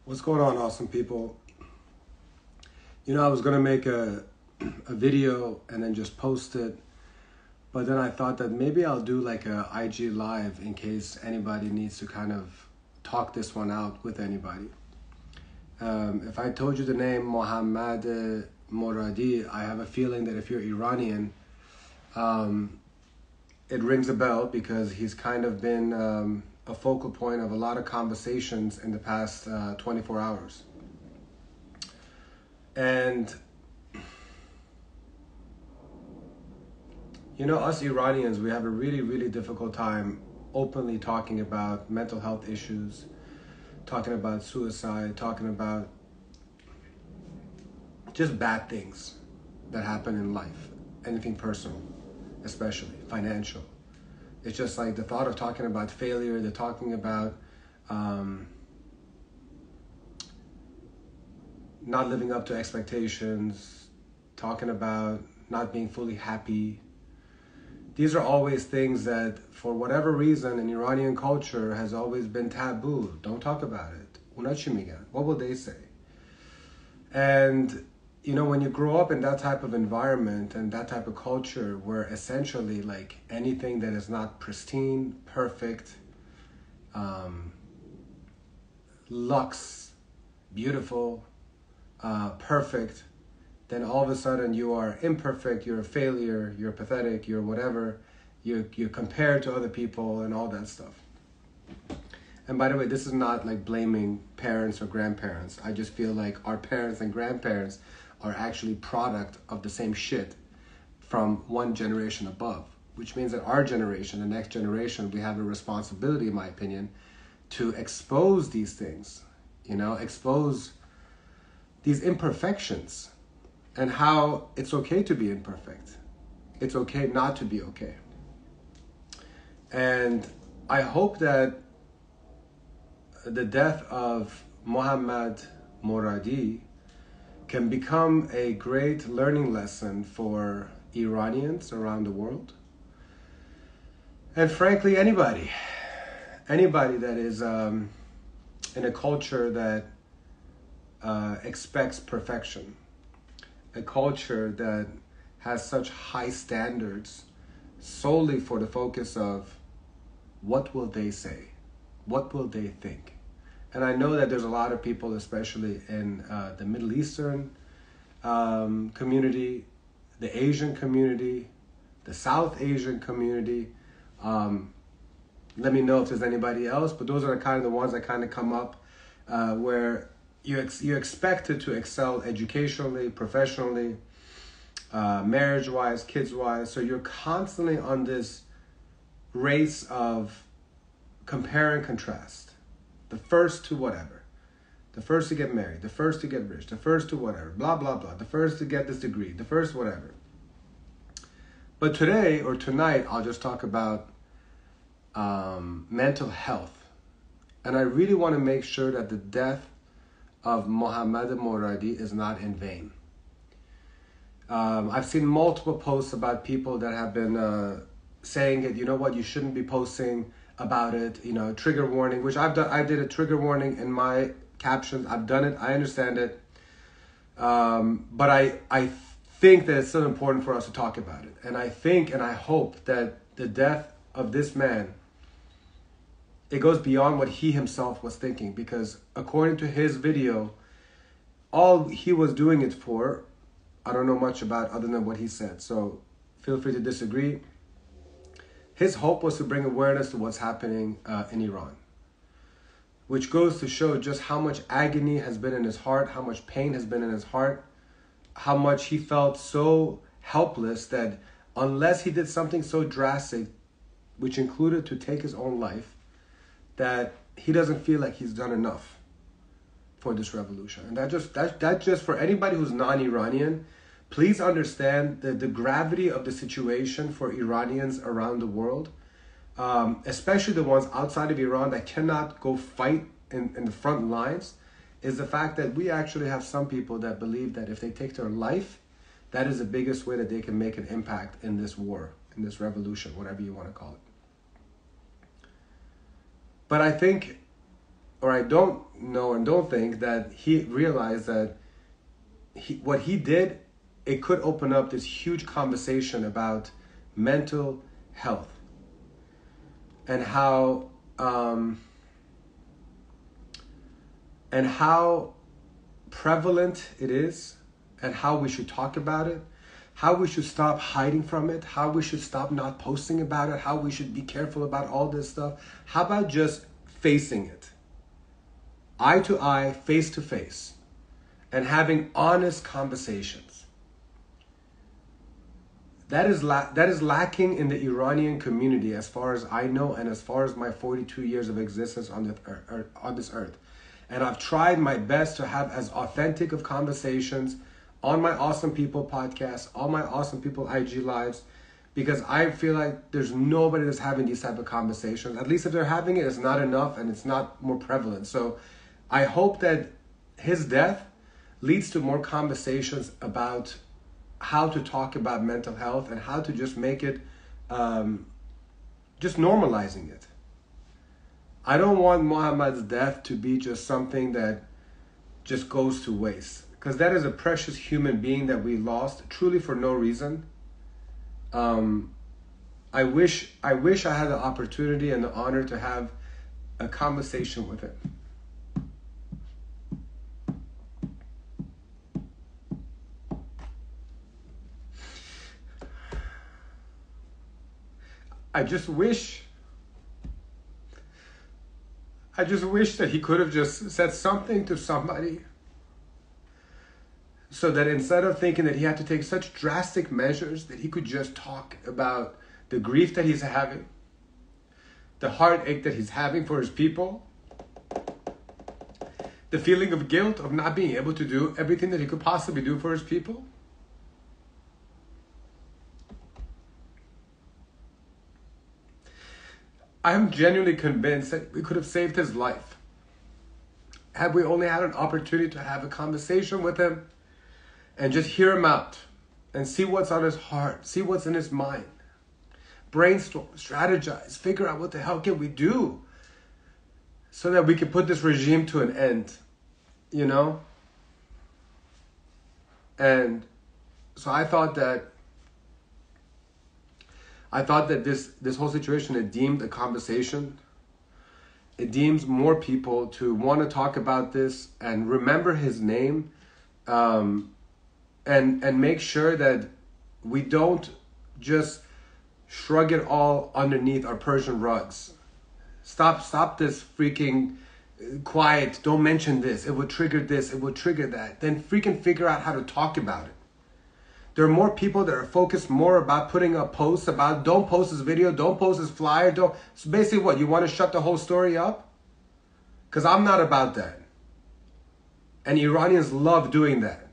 What's going on, awesome people? I was going to make a video and then just post it, but then I thought that maybe I'll do like a IG live in case anybody needs to kind of talk this one out with anybody. If I told you the name Mohamad Moradi, I have a feeling that if you're Iranian, it rings a bell because he's kind of been a focal point of a lot of conversations in the past 24 hours. And, us Iranians, we have a really, really difficult time openly talking about mental health issues, talking about suicide, talking about just bad things that happen in life, anything personal, especially financial. It's just like the thought of talking about failure, they're talking about not living up to expectations, talking about not being fully happy. These are always things that, for whatever reason, in Iranian culture has always been taboo. Don't talk about it. What will they say? And, when you grow up in that type of environment and that type of culture where essentially like anything that is not pristine, perfect, luxe, beautiful, perfect, then all of a sudden you are imperfect, you're a failure, you're pathetic, you're whatever, you're compared to other people and all that stuff. And by the way, this is not like blaming parents or grandparents. I just feel like our parents and grandparents are actually product of the same shit from one generation above, which means that our generation, the next generation, we have a responsibility, in my opinion, to expose these things, expose these imperfections and how it's okay to be imperfect. It's okay not to be okay. And I hope that the death of Mohamad Moradi can become a great learning lesson for Iranians around the world. And frankly, anybody that is in a culture that expects perfection, a culture that has such high standards solely for the focus of what will they say, what will they think. And I know that there's a lot of people, especially in the Middle Eastern community, the Asian community, the South Asian community. Let me know if there's anybody else, but those are kind of the ones that kind of come up where you're expected to excel educationally, professionally, marriage-wise, kids-wise. So you're constantly on this race of compare and contrast. The first to whatever. The first to get married. The first to get rich. The first to whatever. Blah, blah, blah. The first to get this degree. The first whatever. But today or tonight, I'll just talk about mental health. And I really want to make sure that the death of Mohamad Moradi is not in vain. I've seen multiple posts about people that have been saying it, you shouldn't be posting about it, trigger warning, which I've done. I did a trigger warning in my captions. I've done it. I understand it. But I think that it's still important for us to talk about it. And I think and I hope that the death of this man, it goes beyond what he himself was thinking, because according to his video, all he was doing it for, I don't know much about other than what he said. So feel free to disagree. His hope was to bring awareness to what's happening in Iran, which goes to show just how much agony has been in his heart, how much pain has been in his heart, how much he felt so helpless that unless he did something so drastic, which included to take his own life, that he doesn't feel like he's done enough for this revolution. And that just for anybody who's non-Iranian, please understand the gravity of the situation for Iranians around the world, especially the ones outside of Iran that cannot go fight in the front lines, is the fact that we actually have some people that believe that if they take their life, that is the biggest way that they can make an impact in this war, in this revolution, whatever you want to call it. But I think, or I don't know and don't think that he realized that what he did, it could open up this huge conversation about mental health and how prevalent it is, and how we should talk about it, how we should stop hiding from it, how we should stop not posting about it, how we should be careful about all this stuff. How about just facing it, eye to eye, face to face, and having honest conversations? That is lacking in the Iranian community, as far as I know, and as far as my 42 years of existence on this earth. And I've tried my best to have as authentic of conversations on my Awesome People podcast, on my Awesome People IG lives, because I feel like there's nobody that's having these type of conversations. At least if they're having it, it's not enough and it's not more prevalent. So I hope that his death leads to more conversations about how to talk about mental health and how to just make it, just normalizing it. I don't want Mohamad's death to be just something that just goes to waste, because that is a precious human being that we lost truly for no reason. I wish I had the opportunity and the honor to have a conversation with him. I just wish that he could have just said something to somebody, so that instead of thinking that he had to take such drastic measures, that he could just talk about the grief that he's having, the heartache that he's having for his people, the feeling of guilt of not being able to do everything that he could possibly do for his people. I am genuinely convinced that we could have saved his life had we only had an opportunity to have a conversation with him and just hear him out and see what's on his heart, see what's in his mind. Brainstorm, strategize, figure out what the hell can we do so that we can put this regime to an end, you know? And so I thought that this whole situation, it deemed a conversation. It deems more people to want to talk about this and remember his name, and make sure that we don't just shrug it all underneath our Persian rugs. Stop this freaking quiet. Don't mention this. It would trigger this. It would trigger that. Then freaking figure out how to talk about it. There are more people that are focused more about putting up posts about don't post this video, don't post this flyer, don't. So basically what, you want to shut the whole story up? Because I'm not about that. And Iranians love doing that.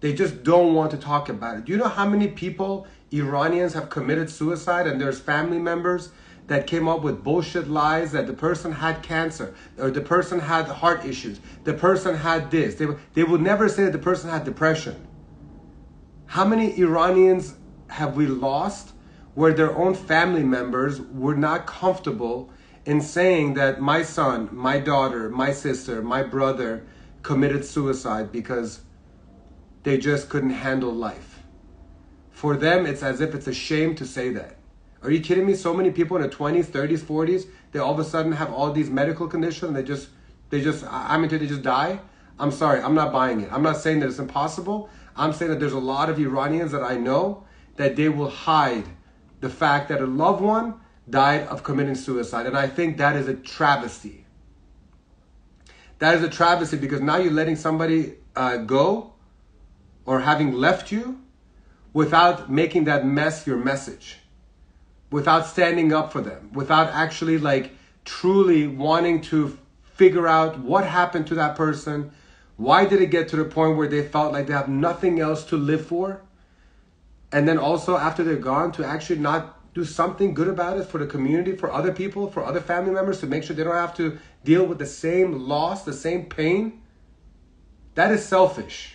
They just don't want to talk about it. Do you know how many people, Iranians, have committed suicide, and there's family members that came up with bullshit lies that the person had cancer, or the person had heart issues, the person had this. They would never say that the person had depression. How many Iranians have we lost where their own family members were not comfortable in saying that my son, my daughter, my sister, my brother committed suicide because they just couldn't handle life? For them, it's as if it's a shame to say that. Are you kidding me? So many people in their 20s, 30s, 40s, they all of a sudden have all these medical conditions. They just die. I'm sorry, I'm not buying it. I'm not saying that it's impossible. I'm saying that there's a lot of Iranians that I know that they will hide the fact that a loved one died of committing suicide. And I think that is a travesty. That is a travesty, because now you're letting somebody go, or having left you, without making that mess your message, without standing up for them, without actually truly wanting to figure out what happened to that person. Why did it get to the point where they felt like they have nothing else to live for? And then also after they're gone, to actually not do something good about it for the community, for other people, for other family members, to make sure they don't have to deal with the same loss, the same pain. That is selfish.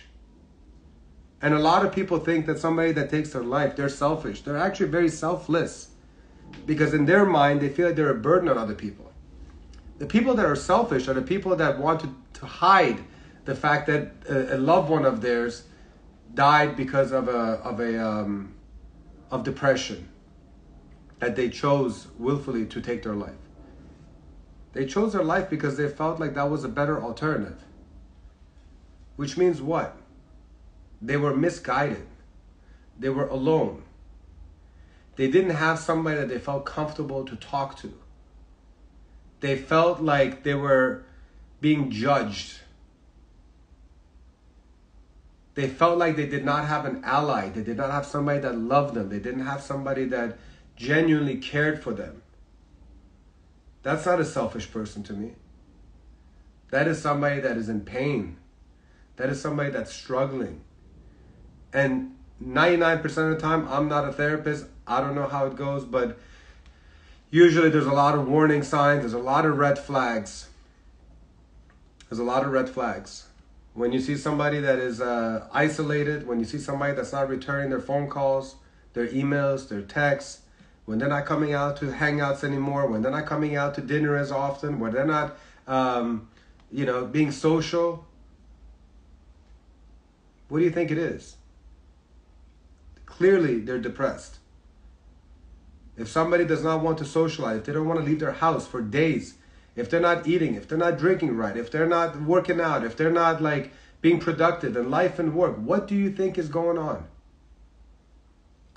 And a lot of people think that somebody that takes their life, they're selfish. They're actually very selfless, because in their mind, they feel like they're a burden on other people. The people that are selfish are the people that want to hide the fact that a loved one of theirs died because of depression, that they chose willfully to take their life. They chose their life because they felt like that was a better alternative. Which means what? They were misguided. They were alone. They didn't have somebody that they felt comfortable to talk to. They felt like they were being judged. They felt like they did not have an ally. They did not have somebody that loved them. They didn't have somebody that genuinely cared for them. That's not a selfish person to me. That is somebody that is in pain. That is somebody that's struggling. And 99% of the time, I'm not a therapist. I don't know how it goes, but usually there's a lot of warning signs. There's a lot of red flags. There's a lot of red flags. When you see somebody that is isolated, when you see somebody that's not returning their phone calls, their emails, their texts, when they're not coming out to hangouts anymore, when they're not coming out to dinner as often, when they're not, being social, what do you think it is? Clearly, they're depressed. If somebody does not want to socialize, if they don't want to leave their house for days, if they're not eating, if they're not drinking right, if they're not working out, if they're not being productive in life and work, what do you think is going on?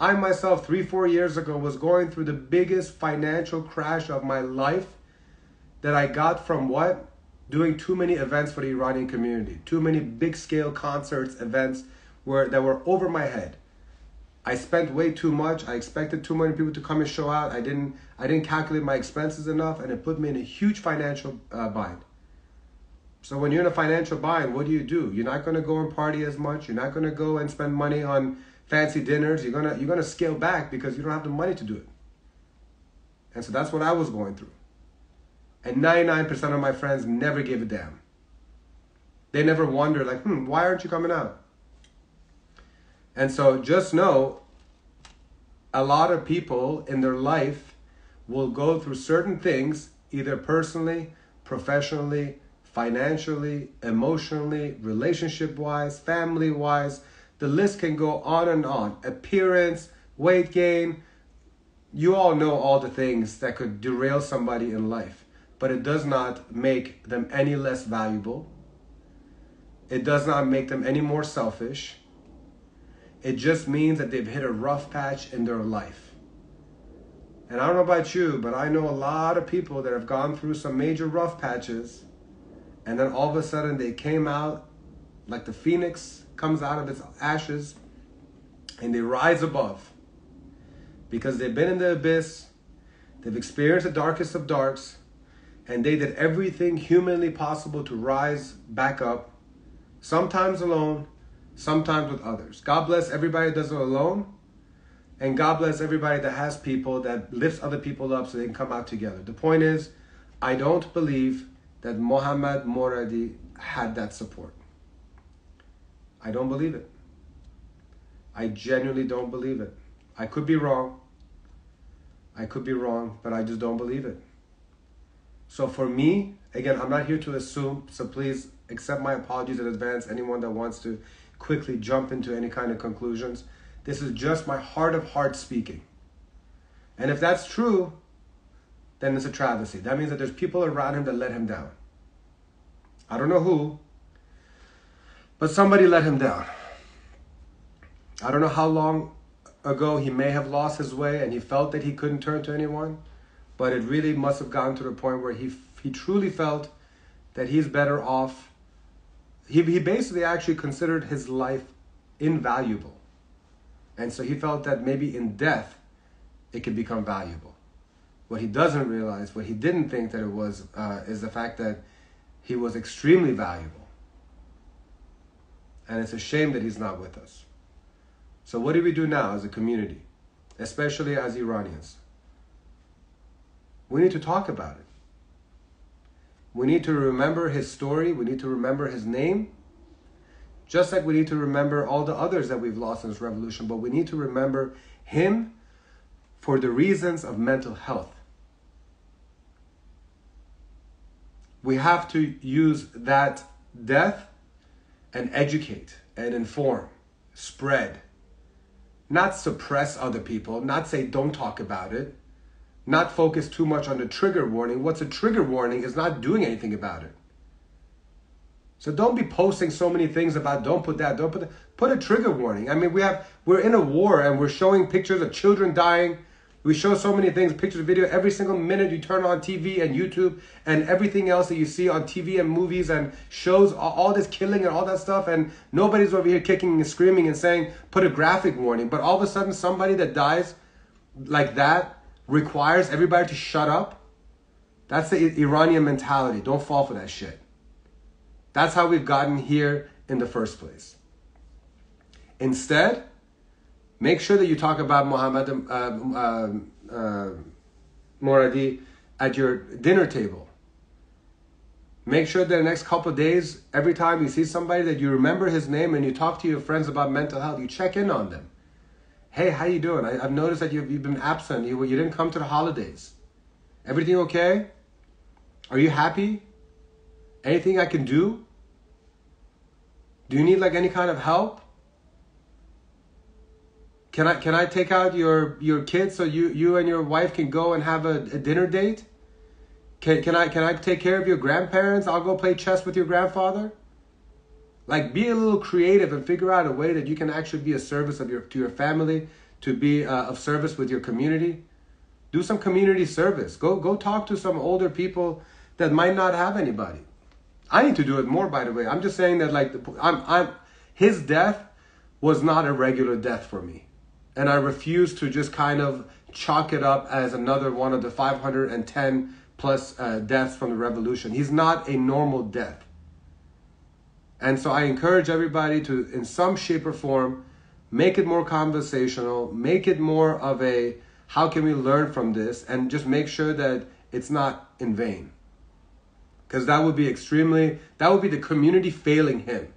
I myself, 3-4 years ago, was going through the biggest financial crash of my life that I got from what? Doing too many events for the Iranian community. Too many big scale concerts, events that were over my head. I spent way too much. I expected too many people to come and show out. I didn't calculate my expenses enough, and it put me in a huge financial bind. So when you're in a financial bind, what do? You're not going to go and party as much. You're not going to go and spend money on fancy dinners. You're gonna scale back because you don't have the money to do it. And so that's what I was going through. And 99% of my friends never gave a damn. They never wondered why aren't you coming out? And so just know, a lot of people in their life will go through certain things, either personally, professionally, financially, emotionally, relationship-wise, family-wise. The list can go on and on. Appearance, weight gain. You all know all the things that could derail somebody in life. But it does not make them any less valuable. It does not make them any more selfish. It just means that they've hit a rough patch in their life. And I don't know about you, but I know a lot of people that have gone through some major rough patches, and then all of a sudden they came out like the phoenix comes out of its ashes, and they rise above because they've been in the abyss, they've experienced the darkest of darks, and they did everything humanly possible to rise back up, sometimes alone, sometimes with others. God bless everybody that does it alone, and God bless everybody that has people that lifts other people up so they can come out together. The point is, I don't believe that Mohamad Moradi had that support. I don't believe it. I genuinely don't believe it. I could be wrong. But I just don't believe it. So for me, again, I'm not here to assume, so please accept my apologies in advance, anyone that wants to quickly jump into any kind of conclusions. This is just my heart of hearts speaking. And if that's true, then it's a travesty. That means that there's people around him that let him down. I don't know who, but somebody let him down. I don't know how long ago he may have lost his way and he felt that he couldn't turn to anyone, but it really must have gotten to the point where he truly felt that he's better off. He basically actually considered his life invaluable. And so he felt that maybe in death, it could become valuable. What he doesn't realize, what he didn't think that it was, is the fact that he was extremely valuable. And it's a shame that he's not with us. So what do we do now as a community, especially as Iranians? We need to talk about it. We need to remember his story. We need to remember his name. Just like we need to remember all the others that we've lost in this revolution. But we need to remember him for the reasons of mental health. We have to use that death and educate and inform, spread, not suppress other people, not say don't talk about it, not focus too much on the trigger warning. What's a trigger warning is not doing anything about it. So don't be posting so many things about don't put that, don't put that. Put a trigger warning. I mean, we're in a war and we're showing pictures of children dying. We show so many things, pictures, video, every single minute you turn on TV and YouTube and everything else that you see on TV and movies and shows, all this killing and all that stuff, and nobody's over here kicking and screaming and saying, put a graphic warning. But all of a sudden, somebody that dies like that requires everybody to shut up. That's the Iranian mentality. Don't fall for that shit. That's how we've gotten here in the first place. Instead, make sure that you talk about Mohamad Moradi at your dinner table. Make sure that the next couple of days, every time you see somebody, that you remember his name and you talk to your friends about mental health. You check in on them. Hey, how you doing? I've noticed that you've been absent. You didn't come to the holidays. Everything okay? Are you happy? Anything I can do? Do you need like any kind of help? Can I take out your kids so you and your wife can go and have a dinner date? Can I take care of your grandparents? I'll go play chess with your grandfather. Like, be a little creative and figure out a way that you can actually be a service to your family, to be of service with your community. Do some community service. Go talk to some older people that might not have anybody. I need to do it more, by the way. I'm just saying that like his death was not a regular death for me. And I refuse to just kind of chalk it up as another one of the 510 plus deaths from the revolution. He's not a normal death. And so I encourage everybody to, in some shape or form, make it more conversational, make it more of a, how can we learn from this? And just make sure that it's not in vain. Because that would be the community failing him.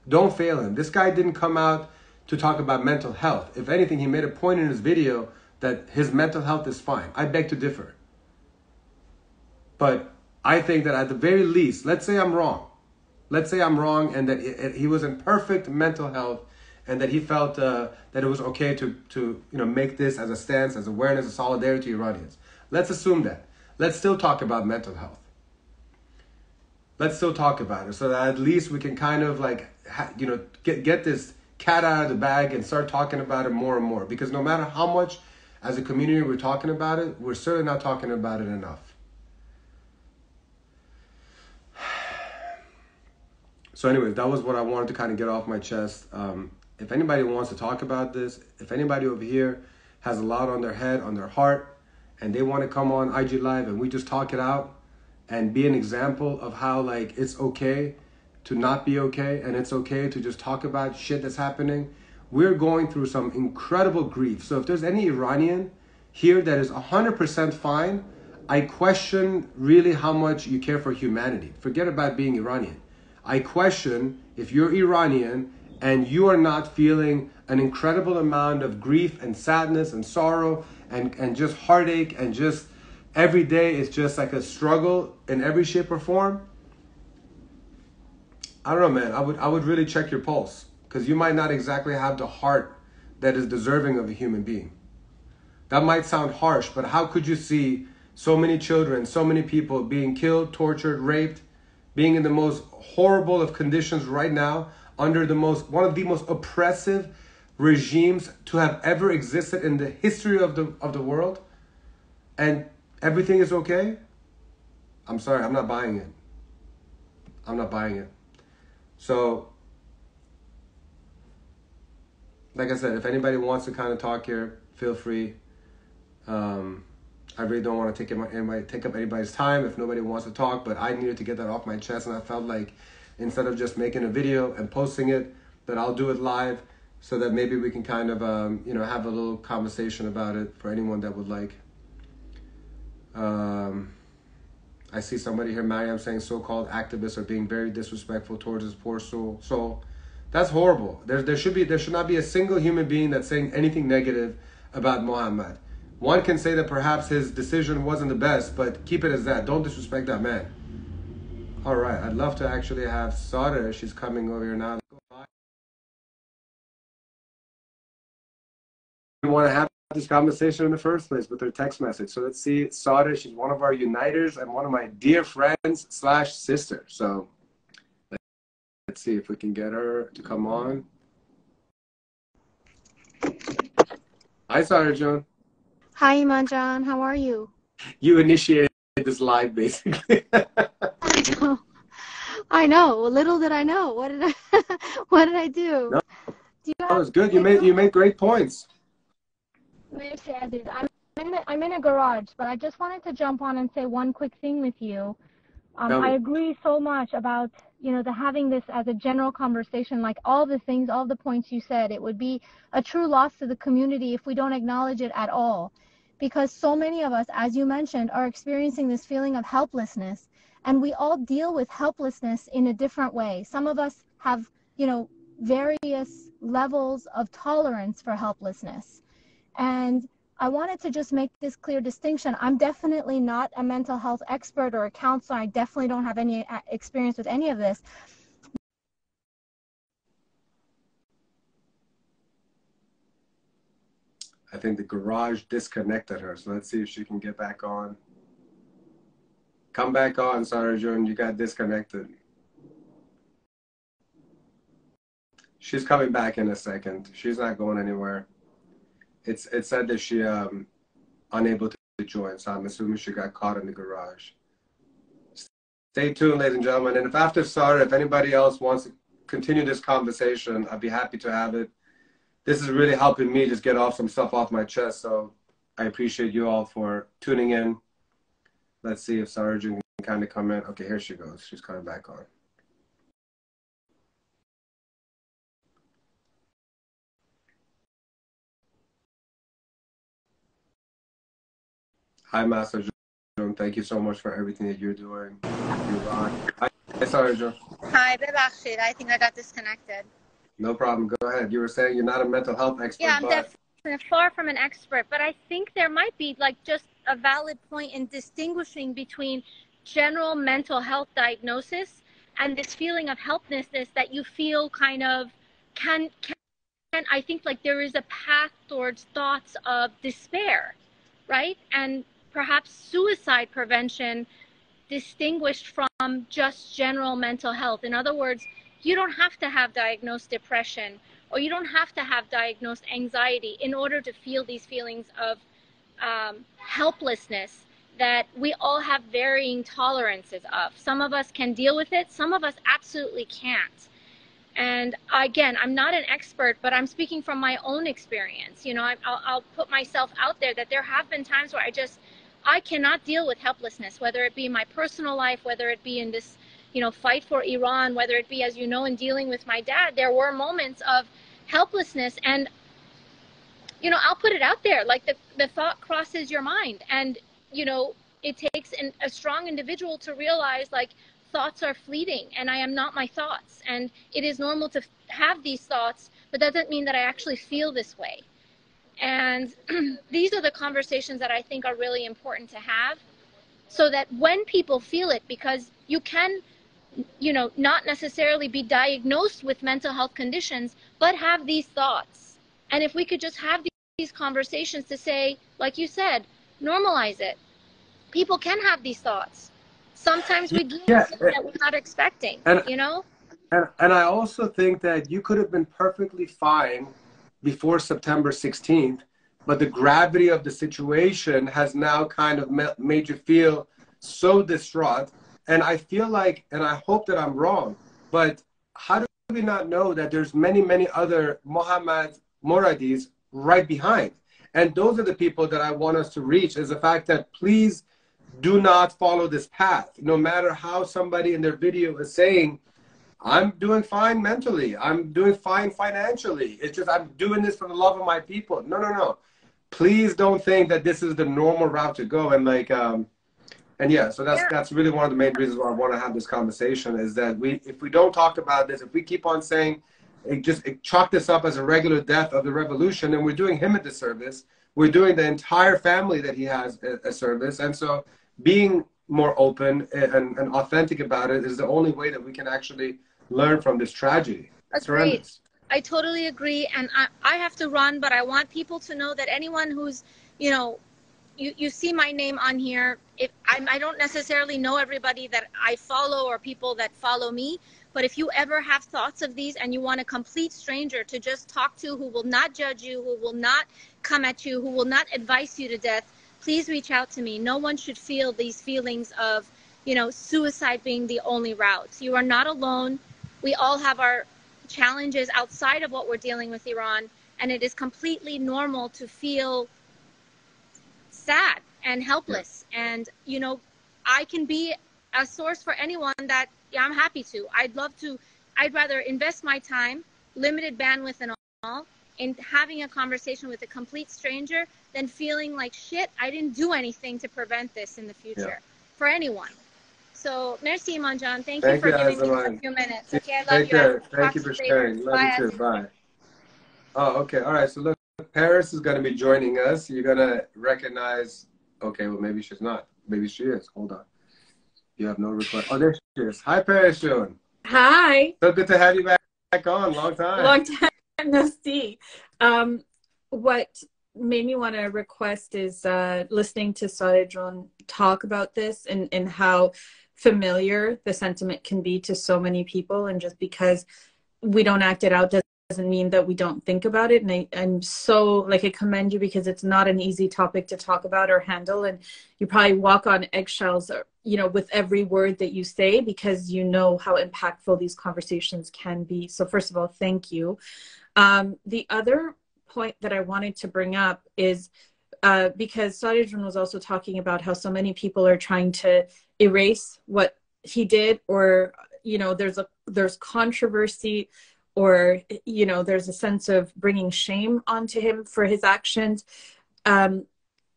Don't fail him. This guy didn't come out to talk about mental health. If anything, he made a point in his video that his mental health is fine. I beg to differ. But I think that at the very least, let's say I'm wrong. Let's say I'm wrong and that he was in perfect mental health and that he felt that it was okay to make this as a stance, as awareness, as solidarity to Iranians. Let's assume that. Let's still talk about mental health. Let's still talk about it so that at least we can kind of like, get this cat out of the bag and start talking about it more and more. Because no matter how much as a community we're talking about it, we're certainly not talking about it enough. So anyways, that was what I wanted to kind of get off my chest. If anybody wants to talk about this, if anybody over here has a lot on their head, on their heart, and they want to come on IG Live and we just talk it out and be an example of how like it's okay to not be okay and it's okay to just talk about shit that's happening. We're going through some incredible grief. So if there's any Iranian here that is 100% fine, I question really how much you care for humanity. Forget about being Iranian. I question if you're Iranian and you are not feeling an incredible amount of grief and sadness and sorrow and just heartache and just every day is just like a struggle in every shape or form. I don't know, man. I would really check your pulse because you might not exactly have the heart that is deserving of a human being. That might sound harsh, but how could you see so many children, so many people being killed, tortured, raped, being in the most horrible of conditions right now, under one of the most oppressive regimes to have ever existed in the history of the world, and everything is okay? I'm sorry, I'm not buying it. I'm not buying it. So, like I said, if anybody wants to kind of talk here, feel free. I really don't want to take up anybody's time if nobody wants to talk, but I needed to get that off my chest, and I felt like instead of just making a video and posting it, that I'll do it live so that maybe we can kind of, have a little conversation about it for anyone that would like. I see somebody here, Mariam, saying so-called activists are being very disrespectful towards his poor soul. That's horrible. There should not be a single human being that's saying anything negative about Mohamad. One can say that perhaps his decision wasn't the best, but keep it as that. Don't disrespect that man. All right, I'd love to actually have Sada. She's coming over here now. We want to have this conversation in the first place with her text message. So let's see, Sada, she's one of our uniters and one of my dear friends slash sister. So let's see if we can get her to come on. Hi, Sada Joan. Hi, Imanjan. How are you? You initiated this live, basically. I know. Little did I know. What did I do? No, that was good. You made great points. I'm in a garage, but I just wanted to jump on and say one quick thing with you. I agree so much about, having this as a general conversation, like all the points you said. It would be a true loss to the community if we don't acknowledge it at all. Because so many of us, as you mentioned, are experiencing this feeling of helplessness. And we all deal with helplessness in a different way. Some of us have, various levels of tolerance for helplessness. And I wanted to just make this clear distinction. I'm definitely not a mental health expert or a counselor. I definitely don't have any experience with any of this. I think the garage disconnected her, so let's see if she can get back on. Come back on, Sarah Joan. You got disconnected. She's coming back in a second. She's not going anywhere. It said that she unable to join, so I'm assuming she got caught in the garage. Stay tuned, ladies and gentlemen. And if after Sarah, if anybody else wants to continue this conversation, I'd be happy to have it. This is really helping me just get off some stuff off my chest. So I appreciate you all for tuning in. Let's see if Sarah can kind of come in. Okay, here she goes. She's coming back on. Hi, Master Joan. Thank you so much for everything that you're doing. Hi, Sarah Joan. Hi, ببخشید. I think I got disconnected. No problem. Go ahead. You were saying you're not a mental health expert. Yeah, I'm definitely far from an expert, but I think there might be just a valid point in distinguishing between general mental health diagnosis and this feeling of helplessness that you feel kind of can I think there is a path towards thoughts of despair, right? And perhaps suicide prevention distinguished from just general mental health. In other words, you don't have to have diagnosed depression or you don't have to have diagnosed anxiety in order to feel these feelings of helplessness that we all have varying tolerances of. Some of us can deal with it, some of us absolutely can't. And again, I'm not an expert, but I'm speaking from my own experience. I'll put myself out there that there have been times where I cannot deal with helplessness, whether it be in my personal life, whether it be in this fight for Iran, whether it be, as you know, in dealing with my dad. There were moments of helplessness, and I'll put it out there, the thought crosses your mind, and it takes a strong individual to realize thoughts are fleeting and I am not my thoughts, and it is normal to have these thoughts, but that doesn't mean that I actually feel this way. And these are the conversations that I think are really important to have, so that when people feel it, because you can not necessarily be diagnosed with mental health conditions, but have these thoughts. And if we could just have these conversations to say, like you said, normalize it. People can have these thoughts. Sometimes we do things that we're not expecting, And I also think that you could have been perfectly fine before September 16th, but the gravity of the situation has now kind of made you feel so distraught. And I feel and I hope that I'm wrong, but how do we not know that there's many, many other Mohamad Moradis right behind? And those are the people that I want us to reach, is the fact that please do not follow this path. No matter how somebody in their video is saying, I'm doing fine mentally, I'm doing fine financially, it's just I'm doing this for the love of my people. No. Please don't think that this is the normal route to go. And yeah, so that's really one of the main reasons why I want to have this conversation, is that if we don't talk about this, if we keep on saying, chalk this up as a regular death of the revolution, then we're doing him a disservice. We're doing the entire family that he has a service. And so being more open and authentic about it is the only way that we can actually learn from this tragedy. It's horrendous. I totally agree. And I have to run, but I want people to know that anyone who's, you know, you see my name on here. If I don't necessarily know everybody that I follow or people that follow me, but if you ever have thoughts of these and you want a complete stranger to just talk to, who will not judge you, who will not come at you, who will not advise you to death, please reach out to me. No one should feel these feelings of, you know, suicide being the only route. You are not alone. We all have our challenges outside of what we're dealing with Iran, and it is completely normal to feel sad and helpless. And you know, I can be a source for anyone that I'm happy to. I'd rather invest my time, limited bandwidth and all, in having a conversation with a complete stranger than feeling like shit, I didn't do anything to prevent this in the future for anyone. So merci, Manjan. Thank you for giving me a few minutes. Okay, I love you. Thank you for sharing. Love you too. Bye. Oh, okay. All right. So look, Paris is going to be joining us. You're going to recognize. Okay, well, maybe she's not. Maybe she is. Hold on. You have no request. Oh, there she is. Hi, Paris. Hi. So good to have you back on. Long time. Long time no see. What made me want to request is listening to Saadron talk about this and how familiar the sentiment can be to so many people. And just because we don't act it out doesn't mean that we don't think about it. And I'm so, like, I commend you, because it's not an easy topic to talk about or handle. And you probably walk on eggshells, you know, with every word that you say, because you know how impactful these conversations can be. So first of all, thank you. The other point that I wanted to bring up is because Saadron was also talking about how so many people are trying to erase what he did, or, you know, there's controversy, or, you know, there's a sense of bringing shame onto him for his actions.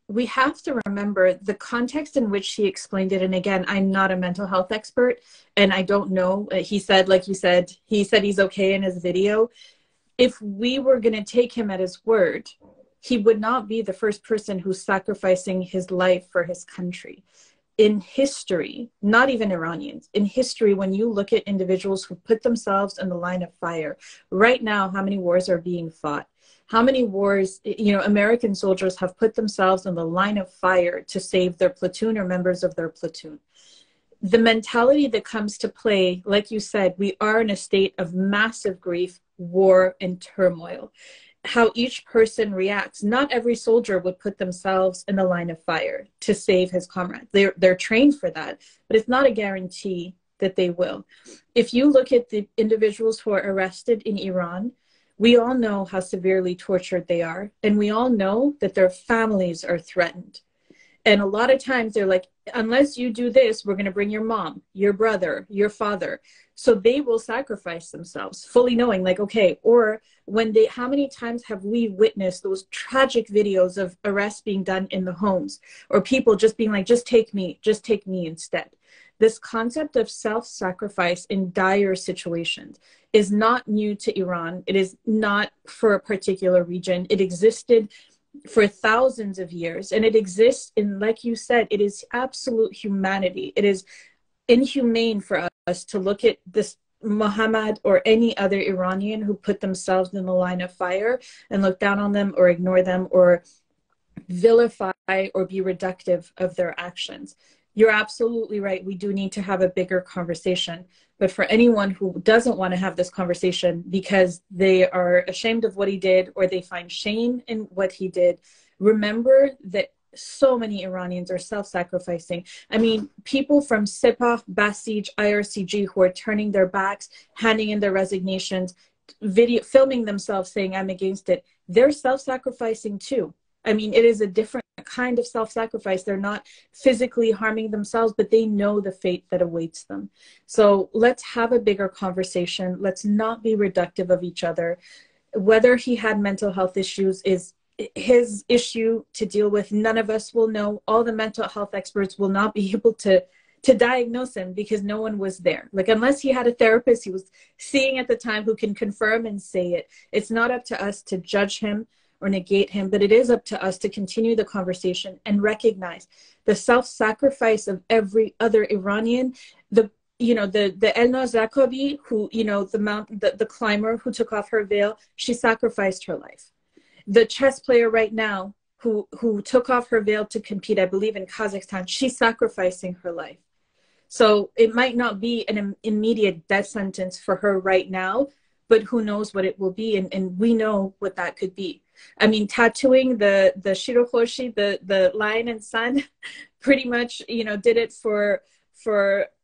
We have to remember the context in which he explained it. And again, I'm not a mental health expert, and I don't know. He said, like you said, he said he's okay in his video. If we were going to take him at his word, he would not be the first person who's sacrificing his life for his country. In history, not even Iranians, in history, when you look at individuals who put themselves in the line of fire, right now, how many wars are being fought? How many wars, you know, American soldiers have put themselves in the line of fire to save their platoon or members of their platoon? The mentality that comes to play, like you said, we are in a state of massive grief, war, and turmoil. How each person reacts. Not every soldier would put themselves in the line of fire to save his comrade. They're trained for that, but it's not a guarantee that they will. If you look at the individuals who are arrested in Iran, we all know how severely tortured they are, and we all know that their families are threatened. And a lot of times they're like, unless you do this, we're going to bring your mom, your brother, your father. So they will sacrifice themselves, fully knowing, like, okay, or when they, how many times have we witnessed those tragic videos of arrests being done in the homes, or people just being like, just take me instead. This concept of self-sacrifice in dire situations is not new to Iran. It is not for a particular region. It existed for thousands of years, and it exists in, like you said, it is absolute humanity. It is inhumane for us to look at this Mohammed or any other Iranian who put themselves in the line of fire and look down on them or ignore them or vilify or be reductive of their actions. You're absolutely right. We do need to have a bigger conversation. But for anyone who doesn't want to have this conversation because they are ashamed of what he did or they find shame in what he did, remember that so many Iranians are self-sacrificing. I mean, people from Sepah, Basij, IRCG who are turning their backs, handing in their resignations, filming themselves saying, I'm against it. They're self-sacrificing too. I mean, it is a different kind of self-sacrifice. They're not physically harming themselves, but they know the fate that awaits them. So let's have a bigger conversation. Let's not be reductive of each other. Whether he had mental health issues is his issue to deal with. None of us will know. All the mental health experts will not be able to diagnose him because no one was there. Like, unless he had a therapist he was seeing at the time who can confirm and say it, it's not up to us to judge him or negate him, but it is up to us to continue the conversation and recognize the self-sacrifice of every other Iranian. The Elnaz Zakobi, who, the climber who took off her veil, she sacrificed her life. The chess player right now who took off her veil to compete, I believe in Kazakhstan, she's sacrificing her life. So it might not be an immediate death sentence for her right now, but who knows what it will be, and we know what that could be. I mean, tattooing the Shirohoshi, the lion and sun, pretty much, did it for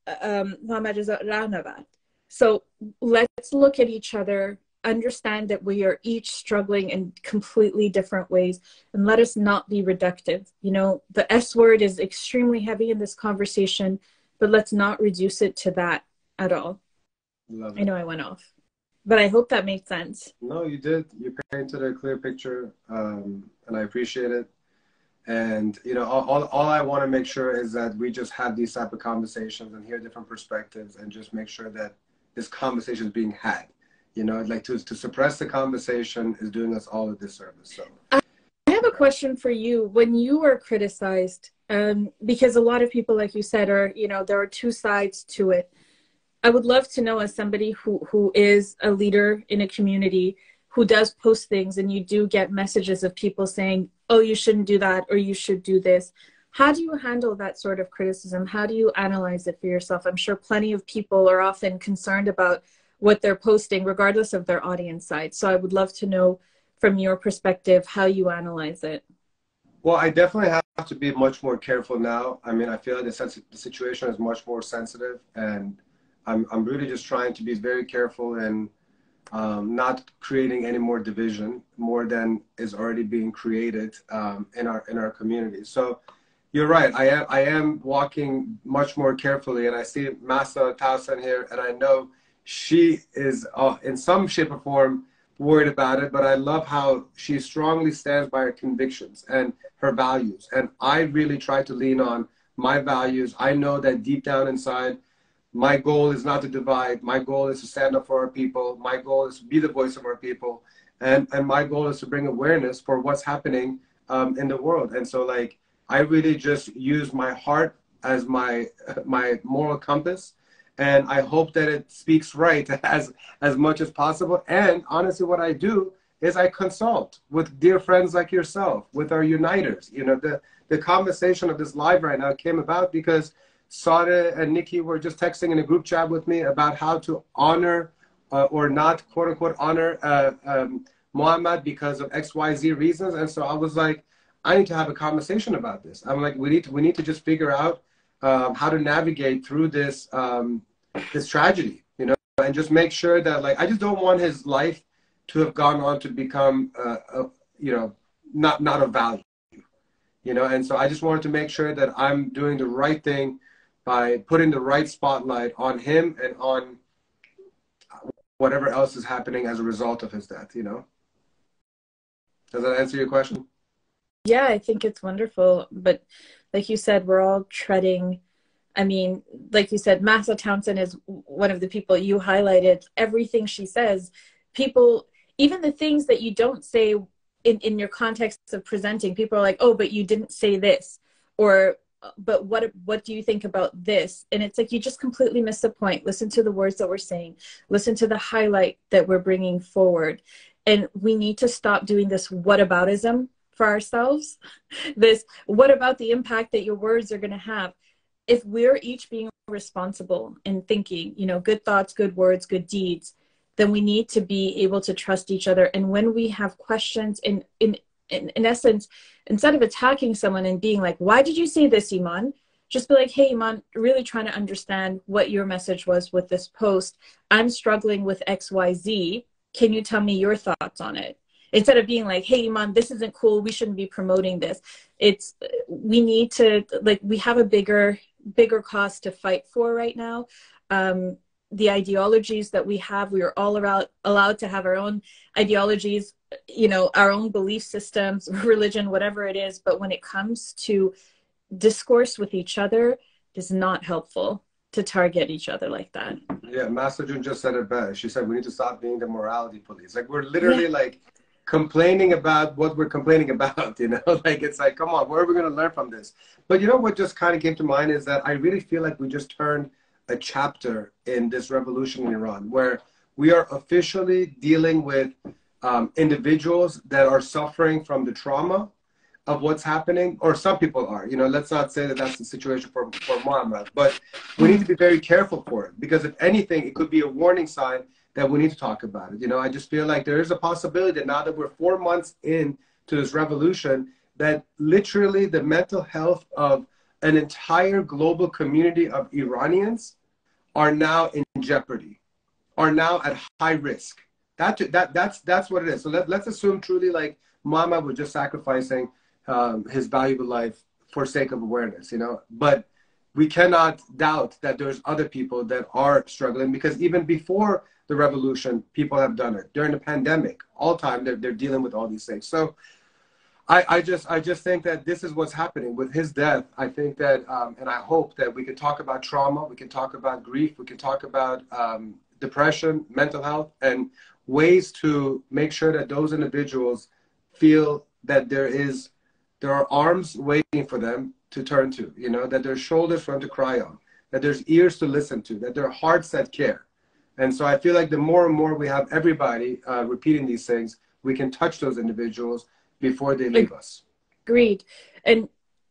Mohamad Moradi. So let's look at each other, understand that we are each struggling in completely different ways, and let us not be reductive. The S word is extremely heavy in this conversation, but let's not reduce it to that at all. Love it. I know I went off, but I hope that made sense. No, you did. You painted a clear picture, and I appreciate it. And, all I want to make sure is that we just have these type of conversations and hear different perspectives and just make sure that this conversation is being had. To suppress the conversation is doing us all a disservice. So I have a question for you. When you were criticized, because a lot of people, like you said, there are two sides to it. I would love to know, as somebody who is a leader in a community, who does post things, and you do get messages of people saying, oh, you shouldn't do that, or you should do this. How do you handle that sort of criticism? How do you analyze it for yourself? I'm sure plenty of people are often concerned about what they're posting, regardless of their audience size. So I would love to know from your perspective how you analyze it. Well, I definitely have to be much more careful now. I mean, I feel like the situation is much more sensitive, and I'm really just trying to be very careful and not creating any more division, more than is already being created in our community. So you're right. I am walking much more carefully, and I see Masa Towson here, and I know she is in some shape or form worried about it, but I love how she strongly stands by her convictions and her values. And I really try to lean on my values. I know that deep down inside, my goal is not to divide. My goal is to stand up for our people. My goal is to be the voice of our people. And my goal is to bring awareness for what's happening in the world. And so, I really just use my heart as my moral compass. And I hope that it speaks right as much as possible. And honestly, what I do is I consult with dear friends like yourself, with our uniters. The conversation of this live right now came about because Sada and Nikki were just texting in a group chat with me about how to honor or not, quote unquote, honor Mohamad because of XYZ reasons. And so I was like, I need to have a conversation about this. I'm like, we need to just figure out how to navigate through this this tragedy, and just make sure that I just don't want his life to have gone on to become not of value, and so I just wanted to make sure that I'm doing the right thing by putting the right spotlight on him and on whatever else is happening as a result of his death. Does that answer your question? Yeah, I think it's wonderful. But like you said, we're all treading. I mean, like you said, Massa Townsend is one of the people you highlighted. Everything she says, people, even the things that you don't say in your context of presenting, people are like, oh, but you didn't say this, or but what do you think about this? And it's like, you just completely miss the point. Listen to the words that we're saying. Listen to the highlight that we're bringing forward. And we need to stop doing this whataboutism for ourselves. This, what about the impact that your words are going to have? If we're each being responsible and thinking, good thoughts, good words, good deeds, then we need to be able to trust each other. And when we have questions, in essence, instead of attacking someone and being like, why did you say this, Iman? Just be like, hey, Iman, really trying to understand what your message was with this post. I'm struggling with XYZ. Can you tell me your thoughts on it? Instead of being like, hey, Iman, this isn't cool. We shouldn't be promoting this. We need to, we have a bigger cause to fight for right now. The ideologies that we have, we are all allowed to have our own ideologies, our own belief systems, religion, whatever it is. But when it comes to discourse with each other, it is not helpful to target each other like that. Yeah, Master June just said it best. She said, we need to stop being the morality police. We're literally complaining about what we're complaining about, you know? Like, it's like, come on, where are we going to learn from this? But you know what just kind of came to mind is that I really feel like we just turned a chapter in this revolution in Iran, where we are officially dealing with individuals that are suffering from the trauma of what's happening, or some people are, you know. Let's not say that that's the situation for Mohamad, but we need to be very careful for it, because if anything, it could be a warning sign that we need to talk about it. You know, I just feel like there is a possibility that now that we're 4 months into this revolution, that literally the mental health of an entire global community of Iranians are now in jeopardy, are now at high risk. That's what it is. So let's assume truly like Muhammad was just sacrificing his valuable life for sake of awareness, you know. But we cannot doubt that there's other people that are struggling, because even before the revolution, people have done it. During the pandemic, all time, they're dealing with all these things. So I just think that this is what's happening with his death. I think that, and I hope that we can talk about trauma, we can talk about grief, we can talk about depression, mental health, and ways to make sure that those individuals feel that there are arms waiting for them to turn to, you know, that there's shoulders for them to cry on, that there's ears to listen to, that there are hearts that care. And so I feel like the more and more we have everybody repeating these things, we can touch those individuals before they leave us. Agreed. And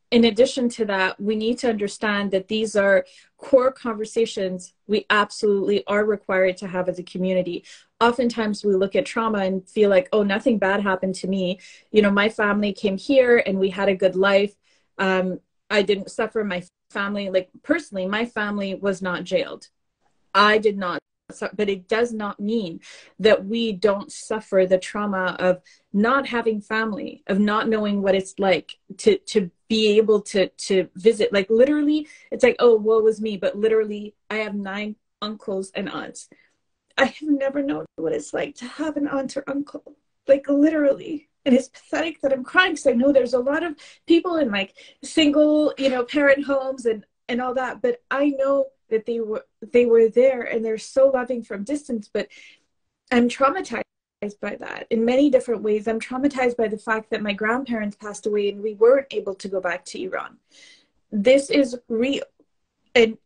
in addition to that, we need to understand that these are core conversations we absolutely are required to have as a community. Oftentimes we look at trauma and feel like, oh, nothing bad happened to me. You know, my family came here and we had a good life. I didn't suffer. My family, like personally, my family was not jailed. I did not. But it does not mean that we don't suffer the trauma of not having family, of not knowing what it's like to be able to visit. Like literally, it's like, oh, woe was me. But literally, I have 9 uncles and aunts. I have never known what it's like to have an aunt or uncle. Like literally. And it's pathetic that I'm crying, because I know there's a lot of people in like single, you know, parent homes and all that. But I know that they were there, and they're so loving from distance. But I'm traumatized by that in many different ways. I'm traumatized by the fact that my grandparents passed away and we weren't able to go back to Iran. This is real. And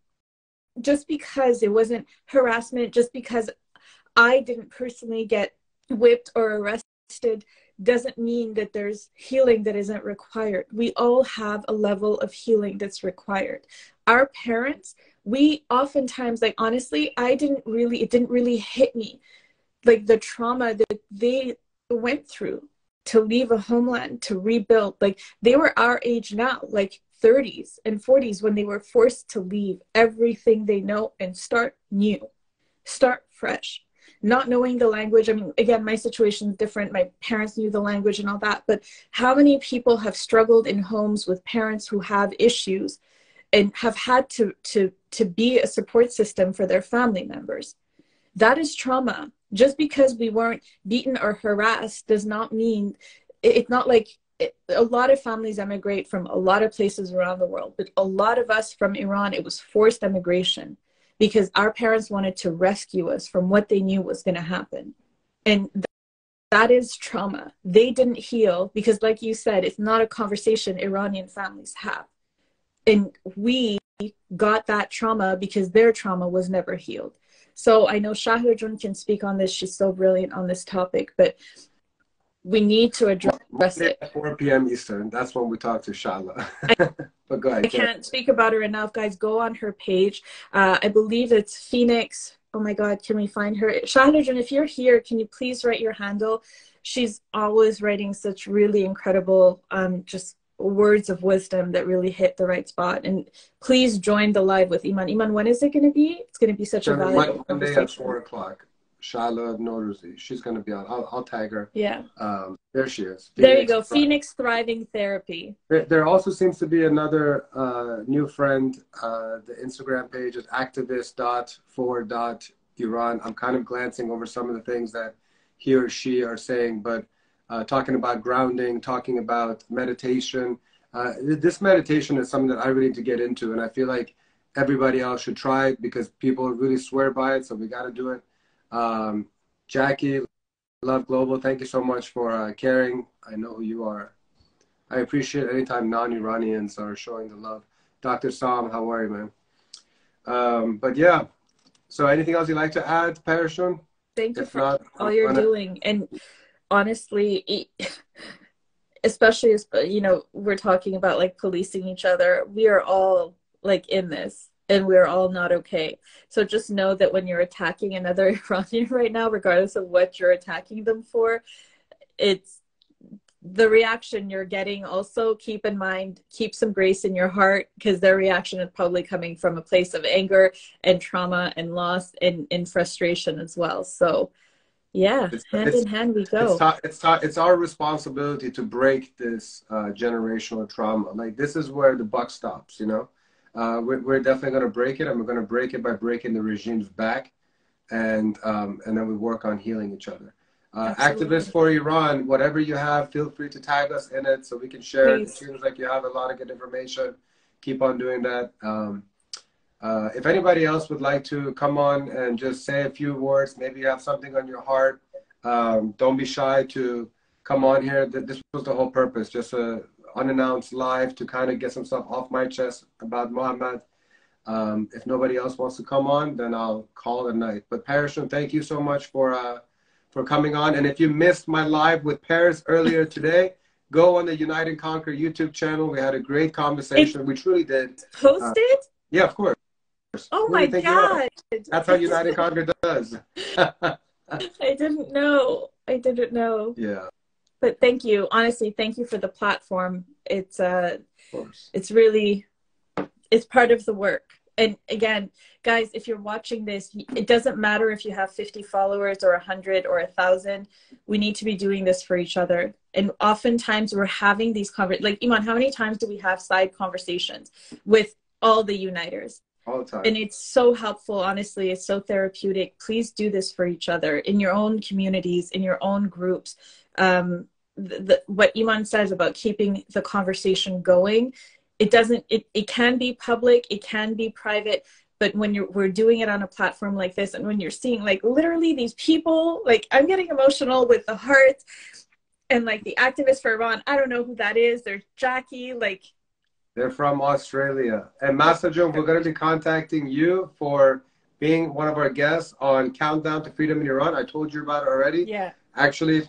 just because it wasn't harassment, just because I didn't personally get whipped or arrested, doesn't mean that there's healing that isn't required. We all have a level of healing that's required. Our parents, we oftentimes, like honestly, it didn't really hit me, like the trauma that they went through to leave a homeland, to rebuild. Like they were our age now, like 30s and 40s, when they were forced to leave everything they know and start new, start fresh. Not knowing the language. I mean, again, my situation is different. My parents knew the language and all that. But how many people have struggled in homes with parents who have issues and have had to be a support system for their family members? That is trauma. Just because we weren't beaten or harassed does not mean, it's not like a lot of families emigrate from a lot of places around the world. But a lot of us from Iran, it was forced emigration, because our parents wanted to rescue us from what they knew was going to happen. And that is trauma. They didn't heal because, like you said, it's not a conversation Iranian families have. And we got that trauma because their trauma was never healed. So I know Shahrajun can speak on this. She's so brilliant on this topic, but we need to address it. At 4 p.m. Eastern, that's when we talk to Shala. But go ahead. I can't speak about her enough, guys. Go on her page. I believe it's Phoenix. Oh my God, can we find her? Shahrajun, if you're here, can you please write your handle? She's always writing such really incredible, just words of wisdom that really hit the right spot. And please join the live with Iman. Iman, when is it going to be? It's going to be such a valuable Monday at 4 o'clock. Shala Noruzi. She's going to be on. I'll tag her. Yeah. There she is. There you go. Phoenix Thriving Therapy. There also seems to be another new friend. The Instagram page is activist.for.Iran. I'm kind of glancing over some of the things that he or she are saying, but talking about grounding, talking about meditation. This meditation is something that I really need to get into, and I feel like everybody else should try it because people really swear by it, so we got to do it. Jackie, Love Global, thank you so much for caring. I know who you are. I appreciate anytime non-Iranians are showing the love. Dr. Sam, how are you, man? But yeah, so anything else you'd like to add, Persian? Thank you for all you're doing. And honestly, especially as you know, we're talking about like policing each other. We are all like in this, and we're all not okay. So just know that when you're attacking another Iranian right now, regardless of what you're attacking them for, it's the reaction you're getting. Also keep in mind, keep some grace in your heart, because their reaction is probably coming from a place of anger and trauma and loss and frustration as well. So yeah, hand in hand we go. It's our responsibility to break this generational trauma. Like, this is where the buck stops, you know. We're definitely going to break it, and we're going to break it by breaking the regime's back, and then we work on healing each other. Activists for Iran, whatever you have, feel free to tag us in it so we can share it. It seems like you have a lot of good information. Keep on doing that. If anybody else would like to come on and just say a few words, maybe you have something on your heart, don't be shy to come on here. This was the whole purpose, just a unannounced live to kind of get some stuff off my chest about Mohamad. If nobody else wants to come on, then I'll call it a night. But Persian, thank you so much for coming on. And if you missed my live with Paris earlier today, go on the Unite and Conquer YouTube channel. We had a great conversation. We truly did. Posted? Yeah, of course. Oh my God. That's how Unite and Conquer does. I didn't know. Yeah. But thank you. Honestly, thank you for the platform. It's really, it's part of the work. And again, guys, if you're watching this, it doesn't matter if you have 50 followers or 100 or 1,000. We need to be doing this for each other. And oftentimes we're having these conversations. Like, Iman, how many times do we have side conversations with all the uniters? All the time. And it's so helpful. Honestly, it's so therapeutic. Please do this for each other in your own communities, in your own groups. What Iman says about keeping the conversation going, it can be public, it can be private, but when we're doing it on a platform like this, and when you're seeing like literally these people, like I'm getting emotional with the heart, and like the activist for Iran, I don't know who that is. There's Jackie, like they're from Australia. And Masajum, we're going to be contacting you for being one of our guests on Countdown to Freedom in Iran. I told you about it already. Yeah. Actually,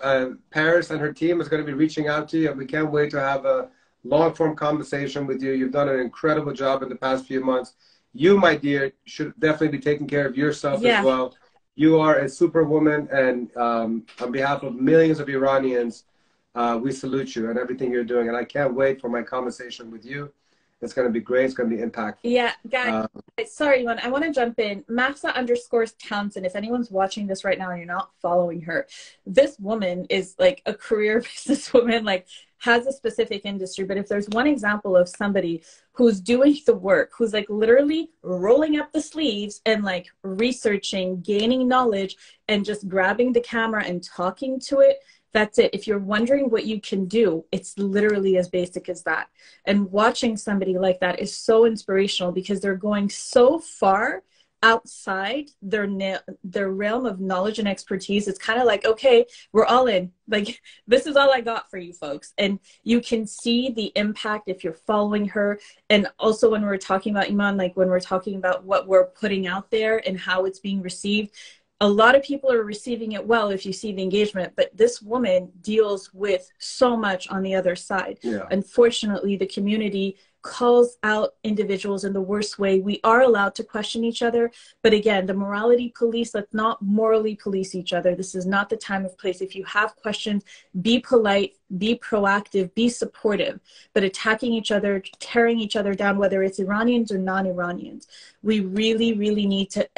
Paris and her team is going to be reaching out to you, and we can't wait to have a long-form conversation with you. You've done an incredible job in the past few months. You, my dear, should definitely be taking care of yourself as well. You are a superwoman, and on behalf of millions of Iranians, we salute you and everything you're doing. And I can't wait for my conversation with you. It's going to be great. It's going to be impactful. Yeah, guys, sorry, Iman, I want to jump in. Mahsa_Townsend, if anyone's watching this right now and you're not following her, this woman is like a career businesswoman, like has a specific industry. But if there's one example of somebody who's doing the work, who's like literally rolling up the sleeves and like researching, gaining knowledge, and just grabbing the camera and talking to it, that's it. If you're wondering what you can do, it's literally as basic as that. And watching somebody like that is so inspirational, because they're going so far outside their realm of knowledge and expertise. It's kind of like, okay, we're all in. Like, this is all I got for you folks. And you can see the impact if you're following her. And also when we're talking about Iman, like when we're talking about what we're putting out there and how it's being received, a lot of people are receiving it well if you see the engagement, but this woman deals with so much on the other side. Yeah. Unfortunately, the community calls out individuals in the worst way. We are allowed to question each other, but again, the morality police, let's not morally police each other. This is not the time or place. If you have questions, be polite, be proactive, be supportive, but attacking each other, tearing each other down, whether it's Iranians or non-Iranians, we really, really need to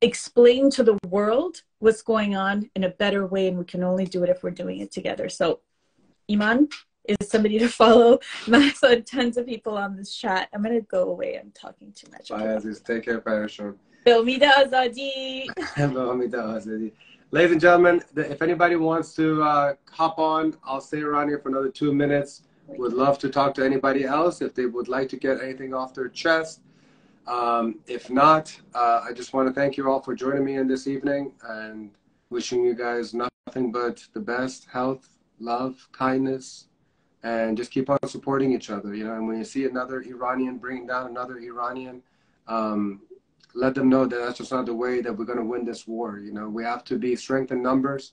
explain to the world what's going on in a better way, and we can only do it if we're doing it together. So Iman is somebody to follow. Max and tons of people on this chat. I'm gonna go away. I'm talking too much. Bye, Aziz. Take care, Persian. Beomida Azadi. Ladies and gentlemen, if anybody wants to hop on, I'll stay around here for another 2 minutes. Would love to talk to anybody else if they would like to get anything off their chest. If not, I just want to thank you all for joining me in this evening, and Wishing you guys nothing but the best, health, love, kindness, and just keep on supporting each other, you know. And when you see another Iranian bringing down another Iranian, let them know that that's just not the way that we're going to win this war. You know, we have to be strength in numbers,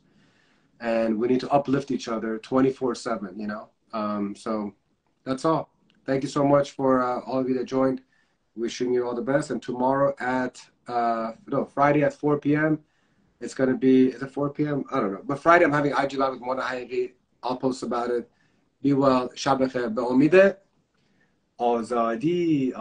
and we need to uplift each other 24/7, you know. So that's all. Thank you so much for all of you that joined. Wishing you all the best. And tomorrow at, Friday at 4 p.m., it's going to be, is it 4 p.m.? I don't know. But Friday, I'm having IG Live with Mona Hayegi. I'll post about it. Be well. شب بخیر. به امید آزادی.